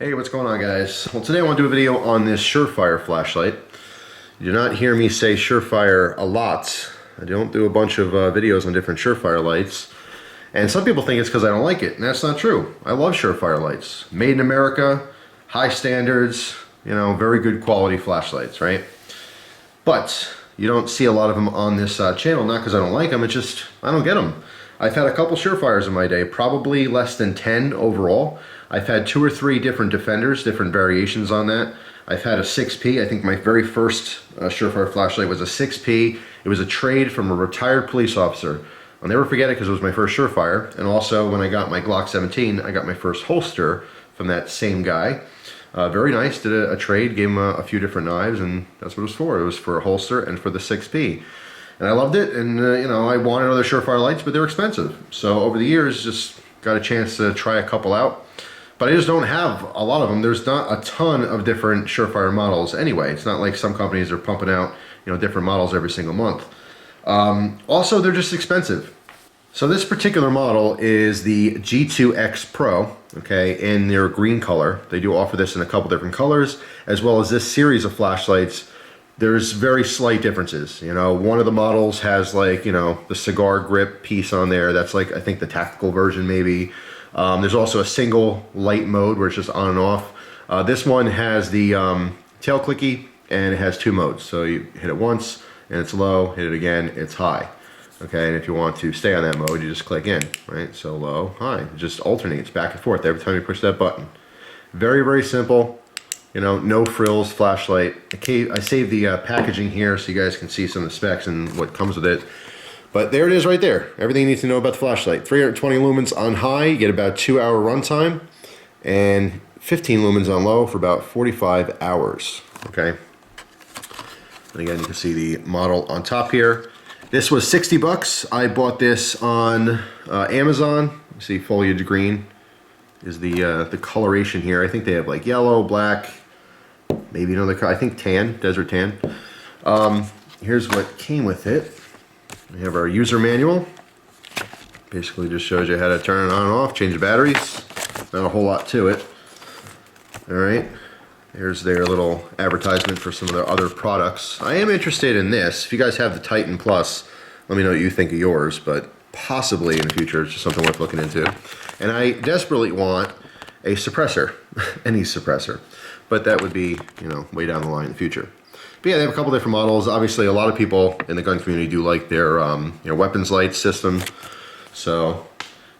Hey, what's going on, guys? Well, today I want to do a video on this SureFire flashlight. You do not hear me say SureFire a lot. I don't do a bunch of videos on different SureFire lights. And some people think it's because I don't like it, and that's not true. I love SureFire lights. Made in America, high standards, very good quality flashlights, right? But you don't see a lot of them on this channel, not because I don't like them, it's just I don't get them. I've had a couple SureFires in my day, probably less than 10 overall. I've had 2 or 3 different Defenders, different variations on that. I've had a 6P. I think my very first SureFire flashlight was a 6P. It was a trade from a retired police officer. I'll never forget it because it was my first SureFire. And also when I got my Glock 17, I got my first holster from that same guy. Very nice, did a trade, gave him a few different knives, and that's what it was for. It was for a holster and for the 6P. And I loved it, and I wanted other SureFire lights, but they're expensive. So over the years, just got a chance to try a couple out. But I just don't have a lot of them. There's not a ton of different SureFire models anyway. It's not like some companies are pumping out different models every single month. Also, they're just expensive. So this particular model is the G2X Pro, okay, in their green color. They do offer this in a couple different colors, as well as this series of flashlights. There's very slight differences. One of the models has like, the cigar grip piece on there. That's like, I think the tactical version maybe. There's also a single light mode where it's just on and off. This one has the tail clicky, and it has 2 modes. So you hit it once and it's low, hit it again, it's high. Okay, and if you want to stay on that mode, you just click in, right? So low, high, it just alternates back and forth every time you push that button. Very, very simple. No frills flashlight. I saved the packaging here so you guys can see some of the specs and what comes with it. But there it is right there. Everything you need to know about the flashlight. 320 lumens on high, you get about 2-hour runtime, and 15 lumens on low for about 45 hours. Okay. And again, you can see the model on top here. This was 60 bucks. I bought this on Amazon. You see foliage green is the coloration here. I think they have like yellow, black, maybe another color. I think tan, desert tan. Here's what came with it. We have our user manual. Basically just shows you how to turn it on and off, change the batteries. Not a whole lot to it. All right. There's their little advertisement for some of their other products. I am interested in this. If you guys have the Titan Plus, let me know what you think of yours, but possibly in the future it's just something worth looking into. And I desperately want a suppressor, any suppressor, but that would be, way down the line in the future. But yeah, they have a couple different models. Obviously, a lot of people in the gun community do like their weapons light system. So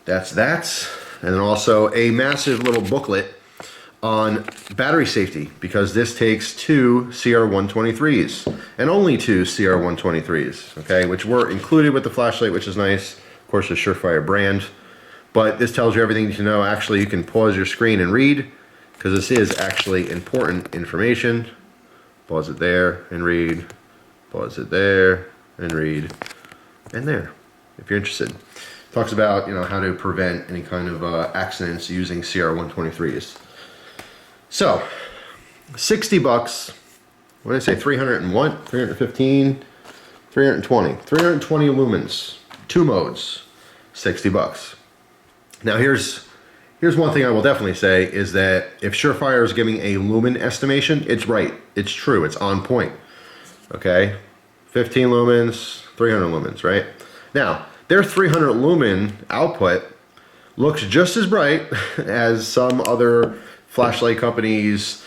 that's that. And then also a massive little booklet on battery safety, because this takes 2 CR123s and only 2 CR123s, okay, which were included with the flashlight, which is nice. Of course, the SureFire brand. But this tells you everything you need to know. Actually, you can pause your screen and read, because this is actually important information. Pause it there and read. Pause it there and read. And there, if you're interested. It talks about how to prevent any kind of accidents using CR123s. So, 60 bucks. What did I say? 300 and what? 315, 320. 320 lumens, 2 modes, 60 bucks. Now here's one thing I will definitely say is that if SureFire is giving a lumen estimation, it's right. It's true. It's on point. Okay? 15 lumens, 300 lumens, right? Now, their 300 lumen output looks just as bright as some other flashlight companies,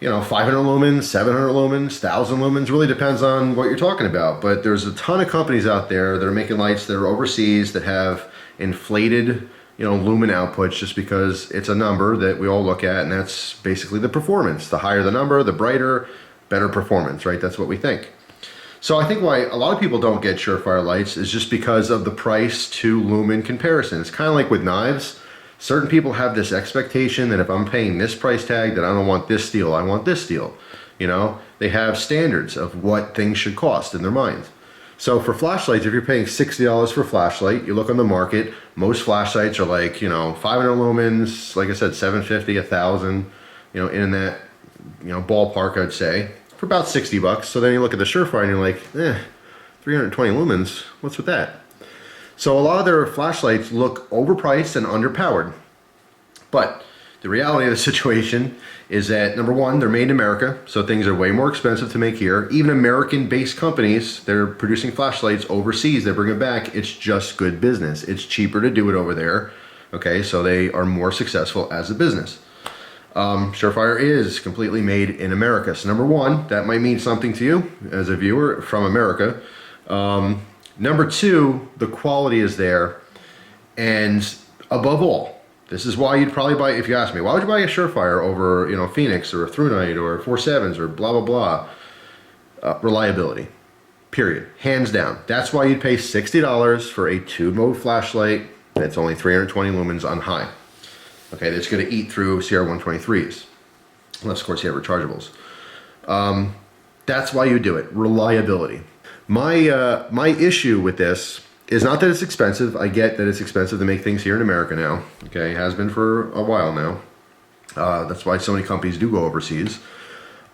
500 lumens, 700 lumens, 1,000 lumens, really depends on what you're talking about. But there's a ton of companies out there that are making lights that are overseas that have inflated lumen outputs just because it's a number that we all look at, and that's basically the performance. The higher the number, the brighter, better performance, right? That's what we think. So I think why a lot of people don't get SureFire lights is just because of the price to lumen comparison. It's kind of like with knives. Certain people have this expectation that if I'm paying this price tag, that I don't want this steel, I want this steel. They have standards of what things should cost in their minds. So for flashlights, if you're paying $60 for a flashlight, you look on the market, most flashlights are like, 500 lumens, like I said, 750, 1,000, in that, ballpark, I'd say, for about 60 bucks. So then you look at the SureFire and you're like, 320 lumens, what's with that? So a lot of their flashlights look overpriced and underpowered. But The reality of the situation is that, number one, they're made in America, so things are way more expensive to make here. Even American-based companies, they're producing flashlights overseas, they bring it back. It's just good business. It's cheaper to do it over there, okay? So they are more successful as a business. SureFire is completely made in America. So number one, that might mean something to you as a viewer from America. Number two, the quality is there. And above all, this is why you'd probably buy, if you ask me, why would you buy a SureFire over, you know, Phoenix or a ThruNite or 4.7s or blah, blah, blah? Reliability, period. Hands down. That's why you'd pay $60 for a 2-mode flashlight that's only 320 lumens on high. Okay, that's going to eat through CR123s. Unless, of course, you have rechargeables. That's why you do it. Reliability. My issue with this is not that it's expensive. I get that it's expensive to make things here in America now. Okay, it has been for a while now. That's why so many companies do go overseas.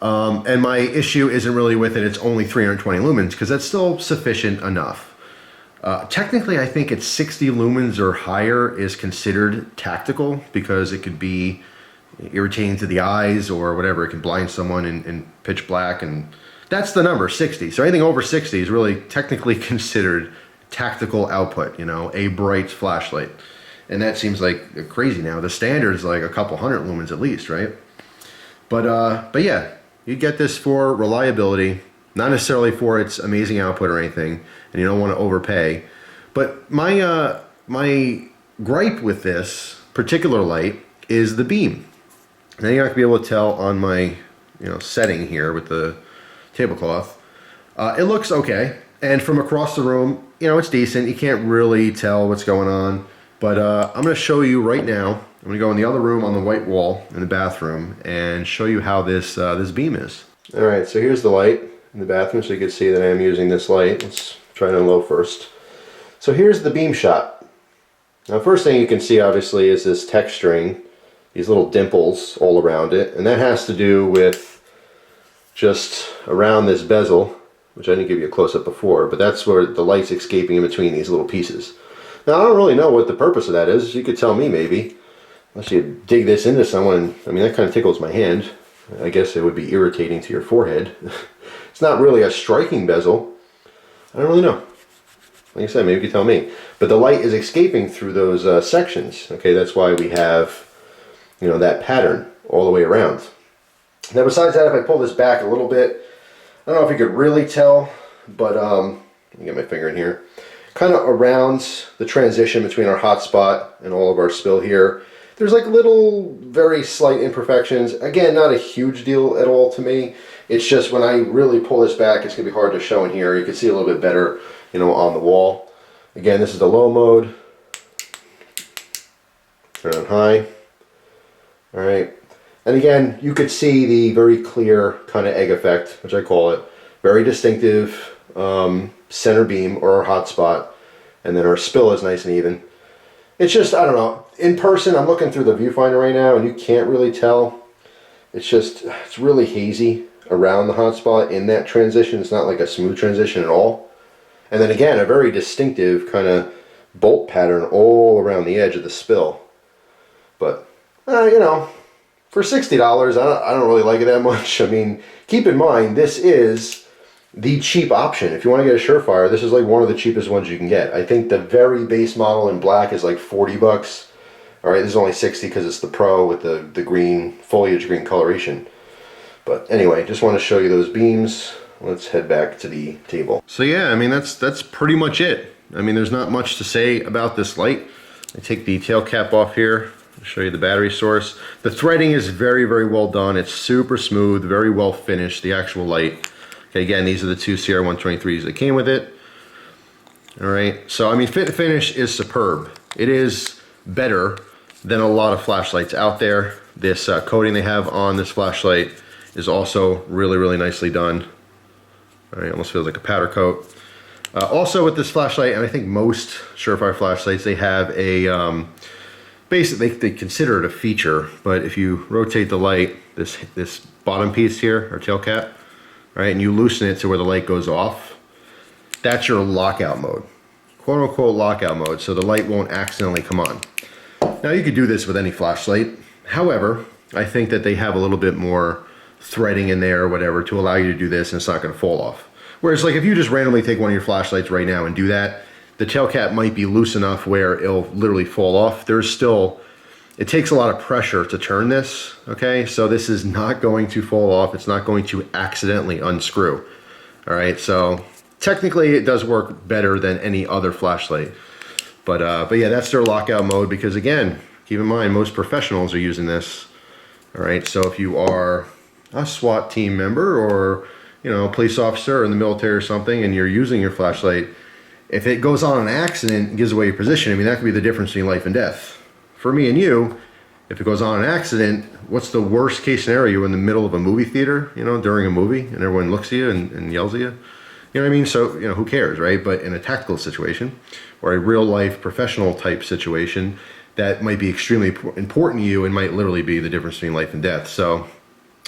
And my issue isn't really with it. It's only 320 lumens because that's still sufficient enough. Technically, I think it's 60 lumens or higher is considered tactical because it could be irritating to the eyes or whatever. It can blind someone in pitch black, and that's the number, 60. So anything over 60 is really technically considered tactical output, you know, a bright flashlight. And that seems like crazy now. The standard is like a couple hundred lumens at least, right? But yeah, you get this for reliability, not necessarily for its amazing output or anything, and you don't want to overpay. But my gripe with this particular light is the beam. Now you're not gonna be able to tell on my setting here with the tablecloth. It looks okay, and from across the room, it's decent. You can't really tell what's going on, but I'm going to show you right now. I'm going to go in the other room on the white wall in the bathroom and show you how this this beam is. All right, so here's the light in the bathroom, so you can see that I am using this light. Let's try it on low first. So here's the beam shot. Now, first thing you can see obviously is this texturing, these little dimples all around it, and that has to do with just around this bezel, which I didn't give you a close-up before, but that's where the light's escaping in between these little pieces. Now, I don't really know what the purpose of that is. You could tell me maybe, unless you dig this into someone. I mean, that kind of tickles my hand. I guess it would be irritating to your forehead. It's not really a striking bezel. I don't really know. Like I said, maybe you could tell me. But the light is escaping through those sections. Okay, that's why we have, that pattern all the way around. Now, besides that, if I pull this back a little bit, I don't know if you could really tell, but let me get my finger in here. Kind of around the transition between our hotspot and all of our spill here, there's like little, very slight imperfections. Again, not a huge deal at all to me. It's just when I really pull this back, it's going to be hard to show in here. You can see a little bit better, on the wall. Again, this is the low mode. Turn on high. All right. And again, you could see the very clear kind of egg effect, which I call it. Very distinctive center beam or our hotspot. And then our spill is nice and even. It's just, I don't know. In person, I'm looking through the viewfinder right now, and you can't really tell. It's really hazy around the hotspot in that transition. It's not like a smooth transition at all. And then again, a very distinctive kind of bolt pattern all around the edge of the spill. But, for $60, I don't really like it that much. I mean, keep in mind, this is the cheap option. If you want to get a SureFire, this is like one of the cheapest ones you can get. I think the very base model in black is like 40 bucks. All right, this is only 60 because it's the Pro with the green, foliage green coloration. But anyway, just want to show you those beams. Let's head back to the table. So yeah, I mean, that's pretty much it. I mean, there's not much to say about this light. I take the tail cap off here. I'll show you the battery source. The threading is very, very well done. It's super smooth, very well finished, the actual light. Okay, again, these are the two CR123s that came with it. All right, so I mean, fit and finish is superb. It is better than a lot of flashlights out there. This coating they have on this flashlight is also really, really nicely done. All right, almost feels like a powder coat. Also with this flashlight, and I think most SureFire flashlights, they have a, basically they consider it a feature, but if you rotate the light, this bottom piece here, or tail cap, right, and you loosen it to where the light goes off, that's your lockout mode. Quote unquote lockout mode, so the light won't accidentally come on. Now you could do this with any flashlight. However, I think that they have a little bit more threading in there or whatever to allow you to do this, and it's not going to fall off. Whereas like if you just randomly take one of your flashlights right now and do that, the tail cap might be loose enough where it'll literally fall off. There's still, it takes a lot of pressure to turn this, okay? So this is not going to fall off. It's not going to accidentally unscrew, all right? So technically it does work better than any other flashlight. But yeah, that's their lockout mode because again, keep in mind, most professionals are using this, all right? So if you are a SWAT team member or, you know, a police officer in the military or something and you're using your flashlight, if it goes on an accident and gives away your position, I mean, that could be the difference between life and death. For me and you, if it goes on an accident, what's the worst case scenario? You're in the middle of a movie theater, you know, during a movie and everyone looks at you and yells at you. You know what I mean? So, you know, who cares, right? But in a tactical situation or a real life professional type situation, that might be extremely important to you and might literally be the difference between life and death. So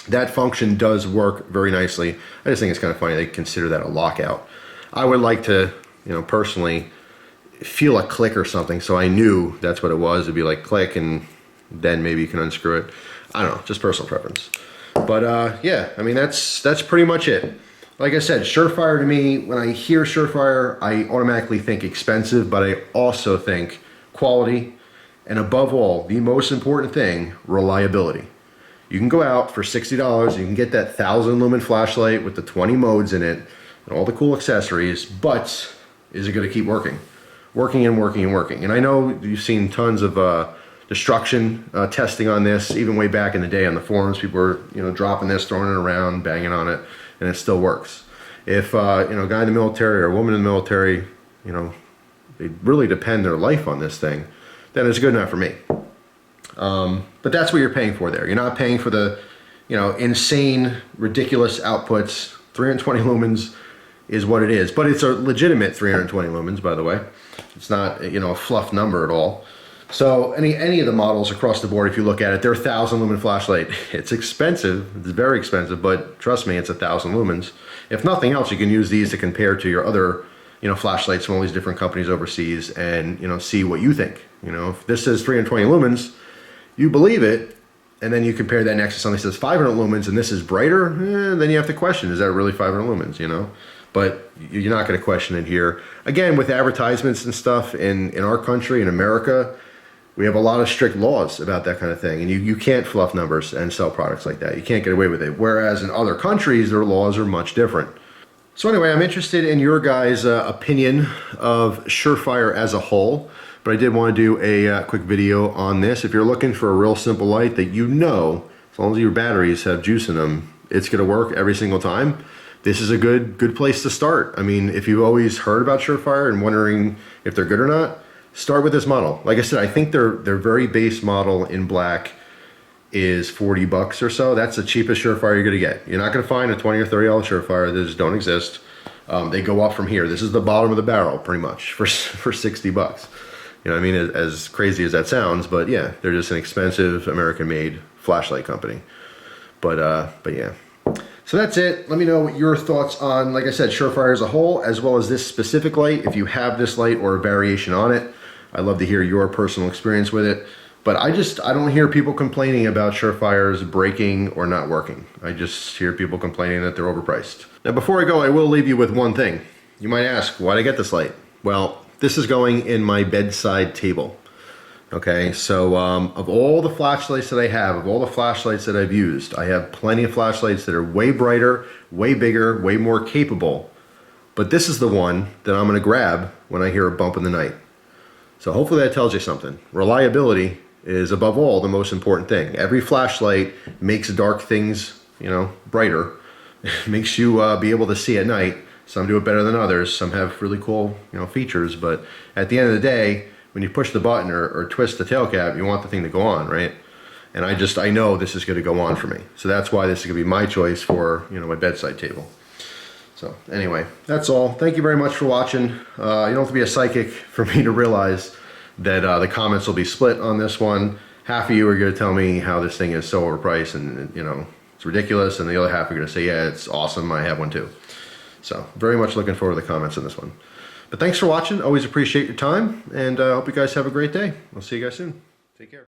that function does work very nicely. I just think it's kind of funny they consider that a lockout. I would like to, you know, personally feel a click or something so I knew that's what it was. It'd be like click and then maybe you can unscrew it. I don't know, just personal preference. But yeah, I mean, that's pretty much it. Like I said, SureFire to me, when I hear SureFire, I automatically think expensive, but I also think quality, and above all, the most important thing, reliability. You can go out for $60, you can get that 1,000 lumen flashlight with the 20 modes in it, and all the cool accessories, but is it gonna keep working? Working and working and working. And I know you've seen tons of destruction testing on this, even way back in the day on the forums, people were, you know, dropping this, throwing it around, banging on it, and it still works. If you know, a guy in the military or a woman in the military, you know, they really depend their life on this thing, then it's good enough for me. But that's what you're paying for there. You're not paying for the, you know, insane, ridiculous outputs. 320 lumens is what it is, but it's a legitimate 320 lumens, by the way. It's not, you know, a fluff number at all. So any of the models across the board, if you look at it, they're 1,000 lumen flashlight. It's expensive, it's very expensive, but trust me, it's 1,000 lumens. If nothing else, you can use these to compare to your other, you know, flashlights from all these different companies overseas and, you know, see what you think. You know, if this says 320 lumens, you believe it, and then you compare that next to something that says 500 lumens and this is brighter, then you have to question, is that really 500 lumens, you know? But you're not going to question it here. Again, with advertisements and stuff in our country, in America, we have a lot of strict laws about that kind of thing, and you can't fluff numbers and sell products like that. You can't get away with it. Whereas in other countries, their laws are much different. So anyway, I'm interested in your guys' opinion of SureFire as a whole, but I did want to do a quick video on this. If you're looking for a real simple light that you know, as long as your batteries have juice in them, it's going to work every single time, this is a good place to start. I mean, if you've always heard about SureFire and wondering if they're good or not, start with this model. Like I said, I think their very base model in black is 40 bucks or so. That's the cheapest SureFire you're gonna get. You're not gonna find a 20 or $30 SureFire. They just don't exist. They go up from here. This is the bottom of the barrel, pretty much, for 60 bucks. You know what I mean? As crazy as that sounds, but yeah, they're just an expensive American-made flashlight company. But yeah. So that's it. Let me know what your thoughts on, like I said, SureFire as a whole, as well as this specific light. If you have this light or a variation on it, I'd love to hear your personal experience with it. But I don't hear people complaining about SureFire's breaking or not working. I just hear people complaining that they're overpriced. Now before I go, I will leave you with one thing. You might ask, why'd I get this light? Well, this is going in my bedside table. Okay, so of all the flashlights that I have, of all the flashlights that I've used, I have plenty of flashlights that are way brighter, way bigger, way more capable. But this is the one that I'm gonna grab when I hear a bump in the night. So hopefully that tells you something. Reliability is above all the most important thing. Every flashlight makes dark things, you know, brighter. Makes you be able to see at night. Some do it better than others. Some have really cool, you know, features. But at the end of the day, when you push the button or twist the tail cap, you want the thing to go on, right? And I know this is going to go on for me. So that's why this is going to be my choice for, you know, my bedside table. So anyway, that's all. Thank you very much for watching. You don't have to be a psychic for me to realize that the comments will be split on this one. Half of you are going to tell me how this thing is so overpriced and, you know, it's ridiculous, and the other half are going to say, yeah, it's awesome, I have one too. So very much looking forward to the comments on this one. But thanks for watching. Always appreciate your time, and I hope you guys have a great day. I'll see you guys soon. Take care.